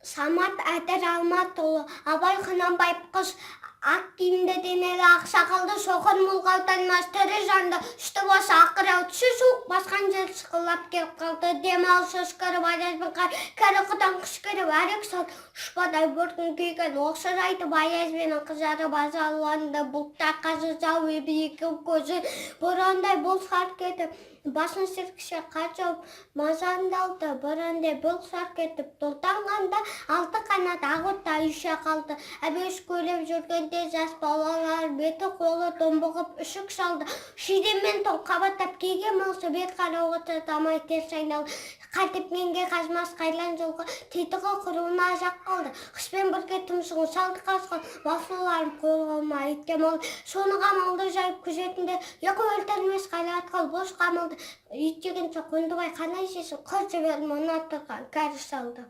Самат Әдір Алматұлы, Абай Құнанбаев қыз, ақ киімді денелі ақ сақалды, соқыр мұлғаудан мастыры жанды, үсті басы ақырау түсі суық басқан жел сықылап келіп қалды. Демалыс ұшқырып, аязбен кәрі құдан қыш кіріп, әрек сал ұшпадай бөртін күйген оқшыр айтып, аязбен қызарып азаланды. Бұлтта қазы зау екі көзі борандай болсар кетіп, басын сіркіше қар жауып, мазандалды. Борандай болсар кетіп, толтанғанда алты қанат ақ отта үйше қалды. Әбеш көлеп жүргенде жас балалар беті қолы домбығып үшік салды. Шидеммен тоң қабаттап киген болса бет қарауға татамай теріс айналды. Қайтепкенге қазмас қайлан жолға титығы құруына жақ қалды. Қыспен бірге тұмсығын салды қасқан басыларын қолғалма еткен ол. Соны қамалды жайып күзетінде екі өлтірмес қайла атқал бош қамалды. Иттеген соқ Қондыбай қанай сесін қыр жіберді мұны аттырған кәрі салды.